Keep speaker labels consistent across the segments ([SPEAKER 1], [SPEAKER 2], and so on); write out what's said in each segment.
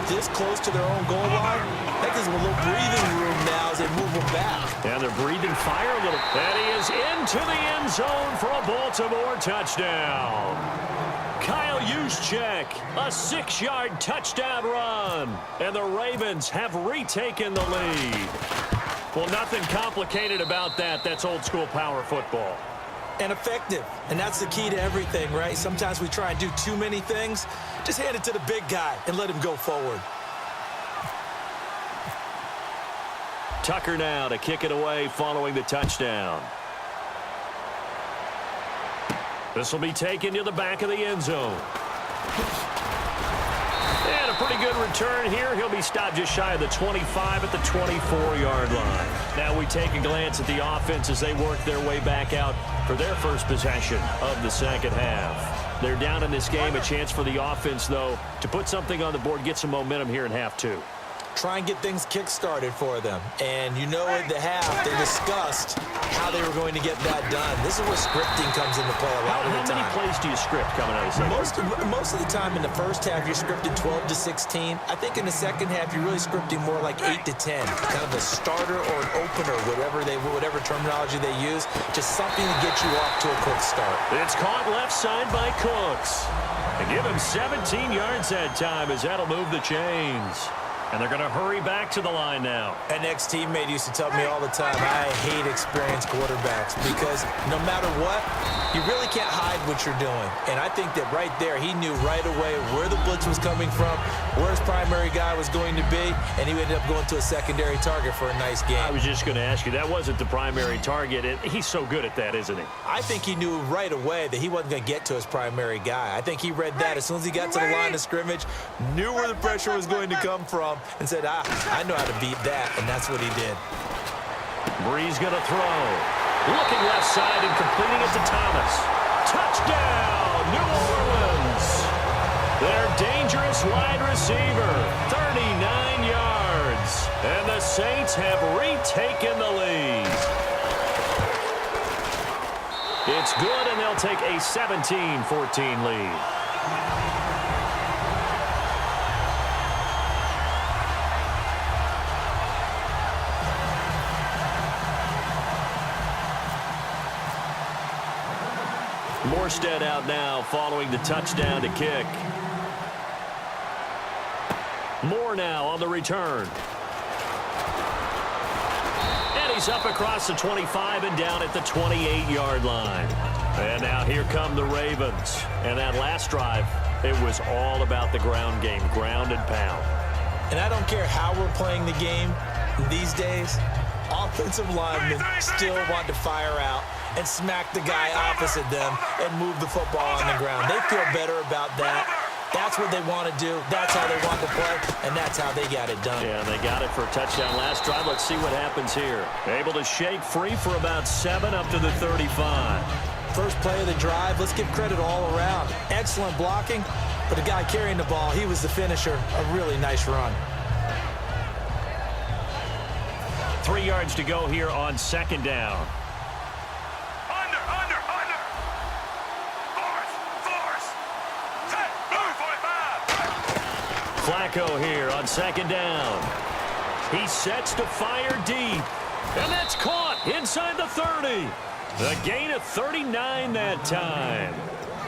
[SPEAKER 1] this close to their own goal line, that gives them a little breathing room now as they move them back.
[SPEAKER 2] And they're breathing fire a little. And he is into the end zone for a Baltimore touchdown. Kyle Juszczyk, a 6-yard touchdown run. And the Ravens have retaken the lead. Well, nothing complicated about that. That's old-school power football.
[SPEAKER 1] And effective. And that's the key to everything, right? Sometimes we try and do too many things. Just hand it to the big guy and let him go forward.
[SPEAKER 2] Tucker now to kick it away following the touchdown. This will be taken to the back of the end zone. And a pretty good return here. He'll be stopped just shy of the 25 at the 24-yard line. Now we take a glance at the offense as they work their way back out for their first possession of the second half. They're down in this game. A chance for the offense, though, to put something on the board, get some momentum here in half two.
[SPEAKER 1] Try and get things kick-started for them. And you know at the half, they discussed how they were going to get that done. This is where scripting comes into play a lot of the time.
[SPEAKER 2] How many plays do you script coming out of the second?
[SPEAKER 1] Most of the time in the first half, you're scripted 12 to 16. I think in the second half, you're really scripting more like 8 to 10. Kind of a starter or an opener, whatever terminology they use. Just something to get you off to a quick start.
[SPEAKER 2] It's caught left side by Cooks. And give him 17 yards that time as that'll move the chains. And they're going to hurry back to the line now.
[SPEAKER 1] An ex-teammate used to tell me all the time, I hate experienced quarterbacks because no matter what, you really can't hide what you're doing. And I think that right there, he knew right away where the blitz was coming from, where his primary guy was going to be, and he ended up going to a secondary target for a nice game.
[SPEAKER 2] I was just going to ask you, that wasn't the primary target. He's so good at that, isn't he?
[SPEAKER 1] I think he knew right away that he wasn't going to get to his primary guy. I think he read that as soon as he got to the line of scrimmage, knew where the pressure was going to come from, and said, I know how to beat that, and that's what he did.
[SPEAKER 2] Breeze going to throw. Looking left side and completing it to Thomas. Touchdown, New Orleans. Their dangerous wide receiver, 39 yards. And the Saints have retaken the lead. It's good, and they'll take a 17-14 lead. Morstead out now following the touchdown to kick. Moore now on the return. And he's up across the 25 and down at the 28-yard line. And now here come the Ravens. And that last drive, it was all about the ground game, ground and pound.
[SPEAKER 1] And I don't care how we're playing the game these days, offensive linemen still want to fire out and smack the guy opposite them and move the football on the ground. They feel better about that. That's what they want to do. That's how they want to play, and that's how they got it done.
[SPEAKER 2] Yeah, they got it for a touchdown last drive. Let's see what happens here. Able to shake free for about 7 up to the 35.
[SPEAKER 1] First play of the drive, let's give credit all around. Excellent blocking, but the guy carrying the ball, he was the finisher. A really nice run.
[SPEAKER 2] 3 yards to go here on second down. Flacco here on second down. He sets to fire deep. And that's caught inside the 30. The gain of 39 that time.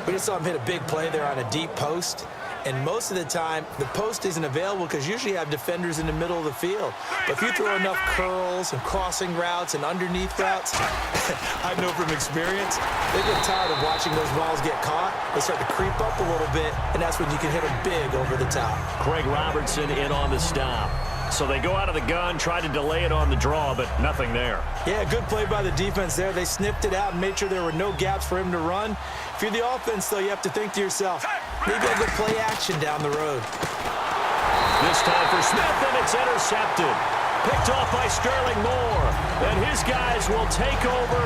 [SPEAKER 1] We just saw him hit a big play there on a deep post. And most of the time, the post isn't available because usually you have defenders in the middle of the field. But if you throw enough curls and crossing routes and underneath routes, I know from experience, they get tired of watching those balls get caught. They start to creep up a little bit, and that's when you can hit them big over the top.
[SPEAKER 2] Craig Robertson in on the stop. So they go out of the gun, try to delay it on the draw, but nothing there.
[SPEAKER 1] Yeah, good play by the defense there. They sniffed it out and made sure there were no gaps for him to run. If you're the offense, though, you have to think to yourself, maybe I'll go play action down the road.
[SPEAKER 2] This time for Smith, and it's intercepted. Picked off by Sterling Moore. And his guys will take over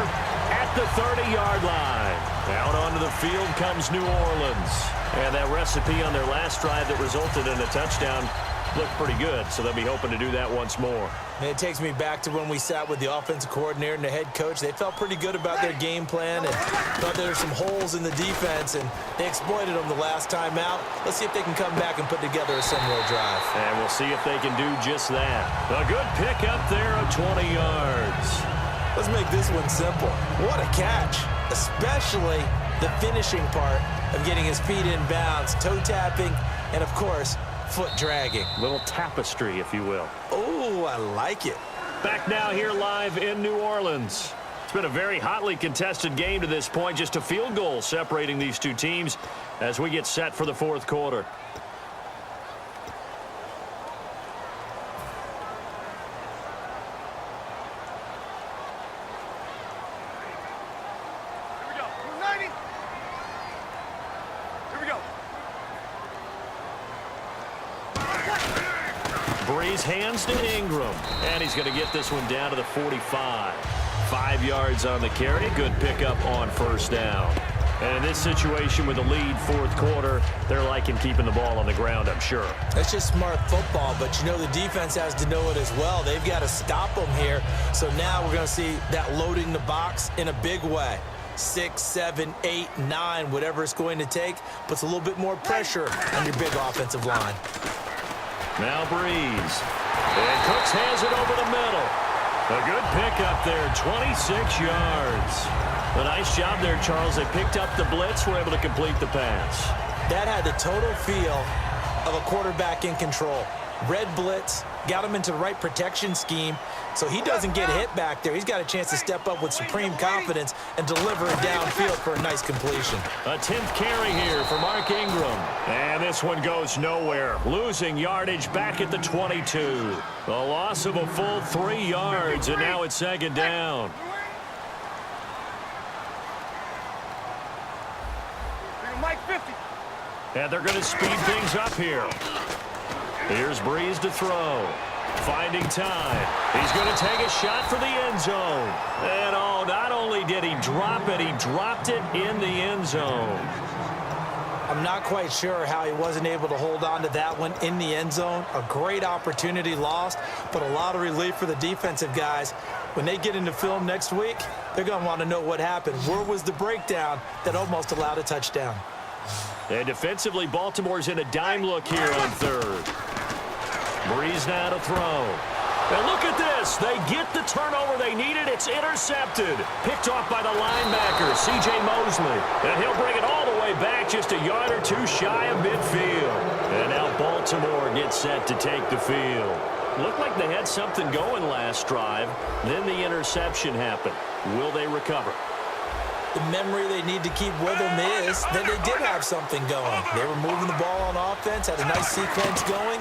[SPEAKER 2] at the 30-yard line. Out onto the field comes New Orleans. And that recipe on their last drive that resulted in a touchdown looked pretty good, so they'll be hoping to do that once more.
[SPEAKER 1] And it takes me back to when we sat with the offensive coordinator and the head coach. They felt pretty good about their game plan and thought there were some holes in the defense, and they exploited them the last time out. Let's see if they can come back and put together a similar drive.
[SPEAKER 2] And we'll see if they can do just that. A good pick up there of 20 yards.
[SPEAKER 1] Let's make this one simple. What a catch, especially the finishing part of getting his feet in bounds, toe tapping, and, of course, foot dragging.
[SPEAKER 2] Little tapestry, if you will.
[SPEAKER 1] Oh, I like it.
[SPEAKER 2] Back now here live in New Orleans. It's been a very hotly contested game to this point. Just a field goal separating these two teams as we get set for the fourth quarter. Breeze hands to Ingram, and he's going to get this one down to the 45. 5 yards on the carry. Good pickup on first down. And in this situation with the lead fourth quarter, they're liking keeping the ball on the ground, I'm sure.
[SPEAKER 1] That's just smart football, but you know the defense has to know it as well. They've got to stop them here. So now we're going to see that loading the box in a big way. 6, 7, 8, 9, whatever it's going to take, puts a little bit more pressure on your big offensive line.
[SPEAKER 2] Now Breeze. And Cooks has it over the middle. A good pickup there, 26 yards. A nice job there, Charles. They picked up the blitz, were able to complete the pass.
[SPEAKER 1] That had the total feel of a quarterback in control. Red blitz, got him into the right protection scheme, so he doesn't get hit back there. He's got a chance to step up with supreme confidence and deliver it downfield for a nice completion.
[SPEAKER 2] A 10th carry here for Mark Ingram. And this one goes nowhere. Losing yardage back at the 22. A loss of a full 3 yards, and now it's second down. And they're going to speed things up here. Here's Breeze to throw. Finding time. He's going to take a shot for the end zone. And oh, not only did he drop it, he dropped it in the end zone.
[SPEAKER 1] I'm not quite sure how he wasn't able to hold on to that one in the end zone. A great opportunity lost, but a lot of relief for the defensive guys. When they get into film next week, they're going to want to know what happened. Where was the breakdown that almost allowed a touchdown?
[SPEAKER 2] And defensively, Baltimore's in a dime look here on third. Breeze now to throw. And look at this. They get the turnover they needed. It's intercepted. Picked off by the linebacker, C.J. Mosley. And he'll bring it all the way back just a yard or two shy of midfield. And now Baltimore gets set to take the field. Looked like they had something going last drive. Then the interception happened. Will they recover?
[SPEAKER 1] The memory they need to keep with them is that they did have something going. They were moving the ball on offense, had a nice sequence going.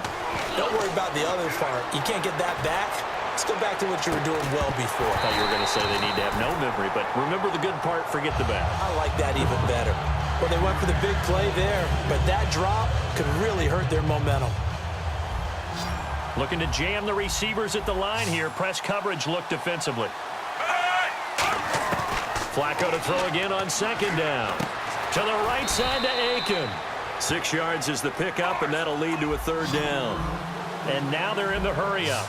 [SPEAKER 1] Don't worry about the other part. You can't get that back. Let's go back to what you were doing well before.
[SPEAKER 2] I thought you were going to say they need to have no memory, but remember the good part, forget the bad.
[SPEAKER 1] I like that even better. Well, they went for the big play there, but that drop could really hurt their momentum.
[SPEAKER 2] Looking to jam the receivers at the line here. Press coverage look defensively. Flacco to throw again on second down. To the right side to Aiken. 6 yards is the pickup, and that'll lead to a third down. And now they're in the hurry-up.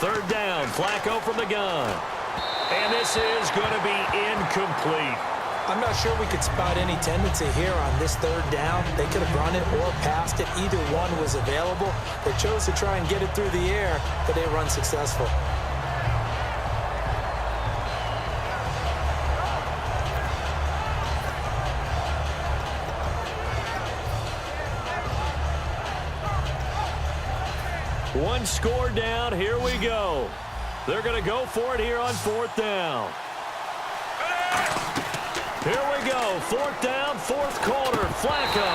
[SPEAKER 2] Third down, Flacco from the gun. And this is going to be incomplete.
[SPEAKER 1] I'm not sure we could spot any tendency here on this third down. They could have run it or passed it. Either one was available. They chose to try and get it through the air, but they were unsuccessful.
[SPEAKER 2] One score down. Here we go. They're going to go for it here on fourth down. Here we go. Fourth down, fourth quarter. Flacco.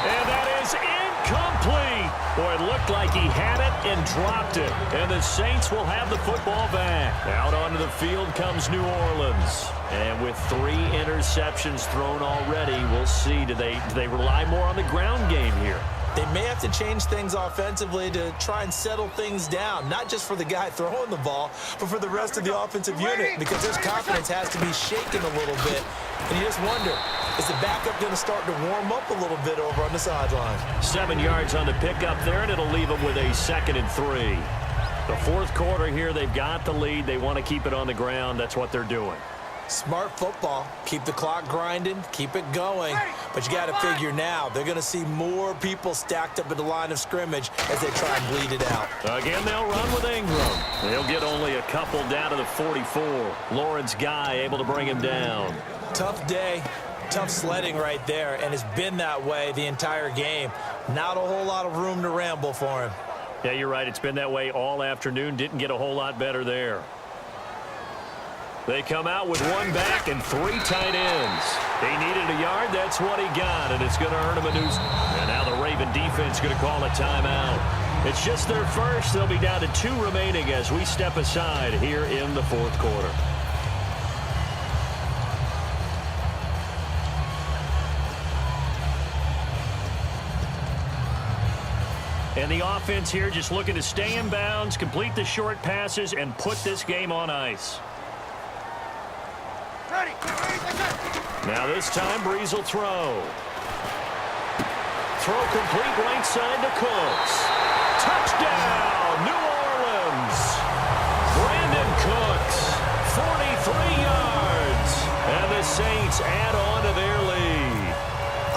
[SPEAKER 2] And that is incomplete. Boy, it looked like he had it and dropped it. And the Saints will have the football back. Out onto the field comes New Orleans. And with 3 interceptions thrown already, we'll see. Do they rely more on the ground game here?
[SPEAKER 1] They may have to change things offensively to try and settle things down, not just for the guy throwing the ball, but for the rest of the offensive unit, because his confidence has to be shaken a little bit. And you just wonder, is the backup going to start to warm up a little bit over on the sideline?
[SPEAKER 2] 7 yards on the pickup there, and it'll leave them with a 2nd and 3. The fourth quarter here, they've got the lead. They want to keep it on the ground. That's what they're doing.
[SPEAKER 1] Smart football. Keep the clock grinding, keep it going. But you got to figure now, they're going to see more people stacked up at the line of scrimmage as they try and bleed it out.
[SPEAKER 2] Again, they'll run with Ingram. They'll get only a couple down to the 44. Lawrence Guy able to bring him down.
[SPEAKER 1] Tough day, tough sledding right there, and it's been that way the entire game. Not a whole lot of room to ramble for him.
[SPEAKER 2] Yeah, you're right. It's been that way all afternoon. Didn't get a whole lot better there. They come out with 1 back and 3 tight ends. He needed a yard. That's what he got, and it's going to earn him a new. And now the Raven defense going to call a timeout. It's just their first. They'll be down to 2 remaining as we step aside here in the fourth quarter. And the offense here just looking to stay in bounds, complete the short passes, and put this game on ice. Now this time, Breeze will throw. Throw complete right side to Cooks. Touchdown, New Orleans. Brandon Cooks, 43 yards. And the Saints add on to their lead.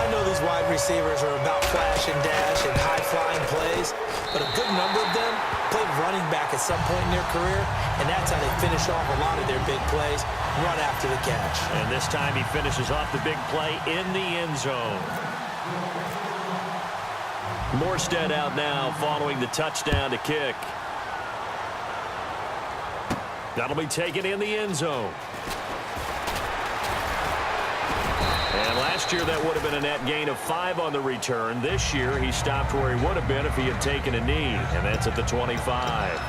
[SPEAKER 1] I know these wide receivers are about flash and dash and high-flying plays, but a good number of them played running back at some point in their career, and that's how they finish off a lot of their big plays, run after the catch.
[SPEAKER 2] And this time he finishes off the big play in the end zone. Morstead out now following the touchdown to kick. That'll be taken in the end zone. And last year that would have been a net gain of 5 on the return. This year he stopped where he would have been if he had taken a knee, and that's at the 25.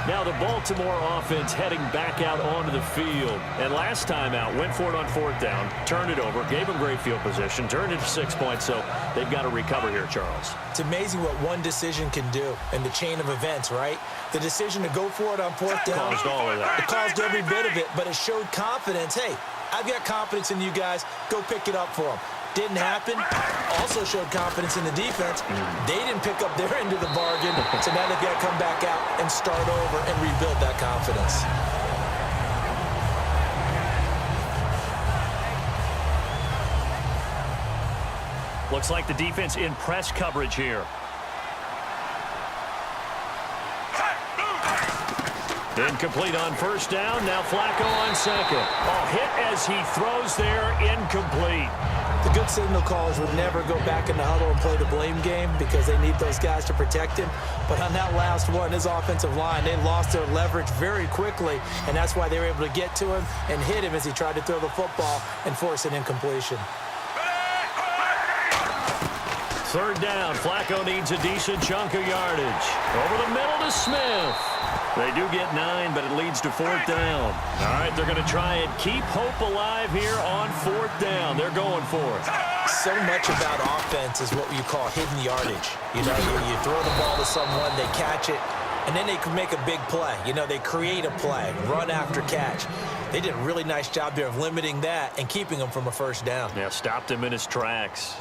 [SPEAKER 2] Now the Baltimore offense heading back out onto the field. And last time out, went for it on 4th down, turned it over, gave him great field position, turned it to 6 points, so they've got to recover here, Charles.
[SPEAKER 1] It's amazing what one decision can do in the chain of events, right? The decision to go for it on 4th down.
[SPEAKER 2] Caused all of that.
[SPEAKER 1] It caused every bit of it, but it showed confidence. Hey, I've got confidence in you guys. Go pick it up for them. Didn't happen. Also showed confidence in the defense. They didn't pick up their end of the bargain, so now they've got to come back out and start over and rebuild that confidence.
[SPEAKER 2] Looks like the defense in press coverage here. Incomplete on 1st down. Now Flacco on 2nd. Oh, hit as he throws there. Incomplete.
[SPEAKER 1] The good signal callers would never go back in the huddle and play the blame game because they need those guys to protect him. But on that last one, his offensive line, they lost their leverage very quickly, and that's why they were able to get to him and hit him as he tried to throw the football and force an incompletion.
[SPEAKER 2] 3rd down. Flacco needs a decent chunk of yardage. Over the middle to Smith. They do get 9, but it leads to 4th down. All right, they're going to try and keep hope alive here on 4th down. They're going for it.
[SPEAKER 1] So much about offense is what you call hidden yardage. You know, you throw the ball to someone, they catch it, and then they can make a big play. You know, they create a play, run after catch. They did a really nice job there of limiting that and keeping him from a 1st down.
[SPEAKER 2] Yeah, stopped him in his tracks.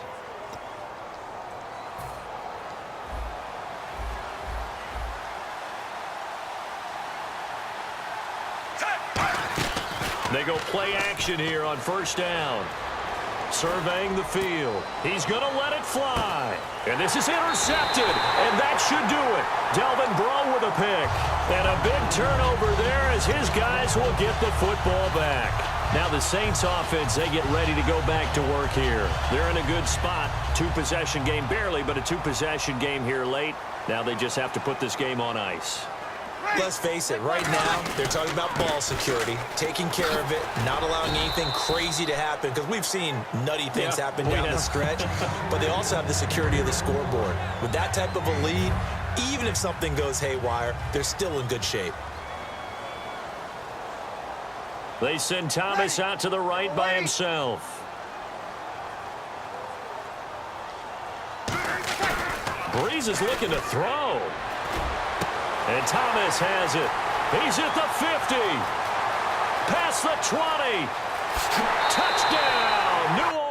[SPEAKER 2] They go play action here on 1st down. Surveying the field. He's going to let it fly. And this is intercepted. And that should do it. Delvin Breaux with a pick. And a big turnover there as his guys will get the football back. Now the Saints offense, they get ready to go back to work here. They're in a good spot. 2-possession game, barely, but a 2-possession game here late. Now they just have to put this game on ice.
[SPEAKER 1] Let's face it, right now, they're talking about ball security, taking care of it, not allowing anything crazy to happen, because we've seen nutty things happen down the stretch, but they also have the security of the scoreboard. With that type of a lead, Even if something goes haywire, they're still in good shape.
[SPEAKER 2] They send Thomas out to the right by himself. Breeze is looking to throw. And Thomas has it. He's at the 50. Past the 20. Touchdown, New Orleans.